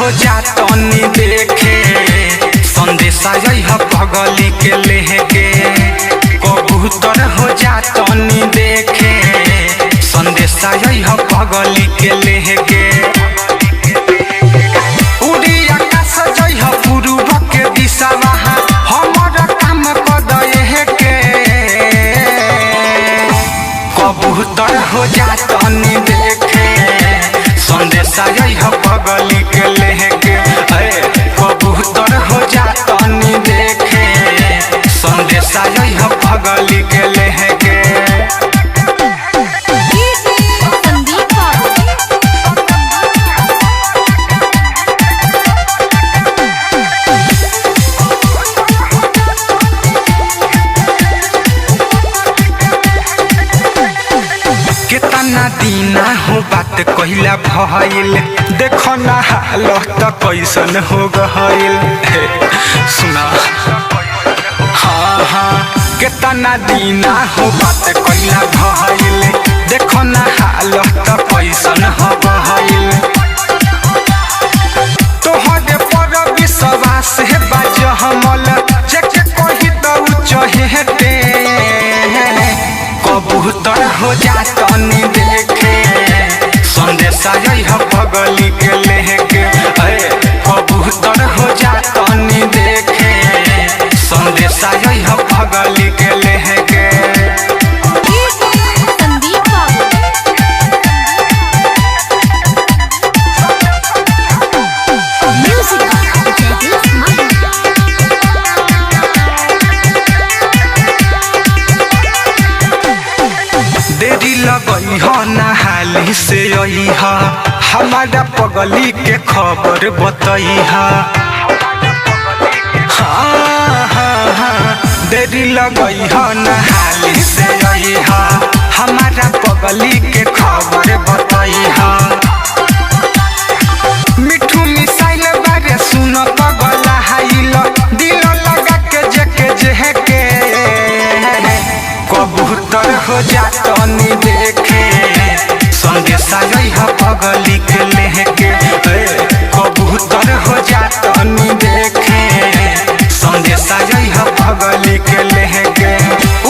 हो जा तनी देखे संदेशा यह पगली के लेके कबूतर हो जा तनी देखे संदेशा यह पगली के लेके उड़ी आकाश जइह पूर्व के दिशा वहाँ हमर काम कदे के कबूतर हो जा तनी देखे संदेशा यह पगली के लेके कबूतर हो जा तनी देखे संदेशा यह पगली के लेके कितना दीना हो बात कहिला भइल देखो ना हालत कैसन हो गइल सुना हाँ कितना दीना हो बात कहिला भइल देखो ना हालत कैसन हो गइल तोहरे पर विश्वास है बाज हमल जेके कहि दउ चहेते कबूतर हो जा तनी देखे संदेशा यह पगली के लेके कबूतर हो जा तनी देखे संदेशा यह पगली के लेके देरी लगई हो नहाली से आई हा हमारा पगली के खबर बताई हा देरी लगई हो नहाली से आई हा हमारा पगली के खबर बताई हा मिठू मिसाइल बारे सुन पगला हाइल दिल लगा के जेके जेके कबूतर हो जा तनी देखे संदेशा यह पगली के लेके कबूतर हो जा तनी देखे संदेशा यह पगली के लेके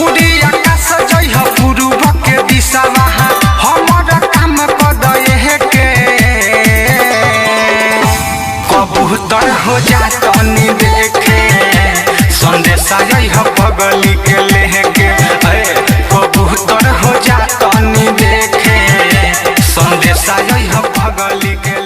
उड़ी आकाश जइह पूर्व के दिशा वहाँ हमर काम कदे के कबूतर हो जा तनी देखे संदेशा यह पगली के लेके कबूतर हो जा तनी देखे संदेशा यह पगली के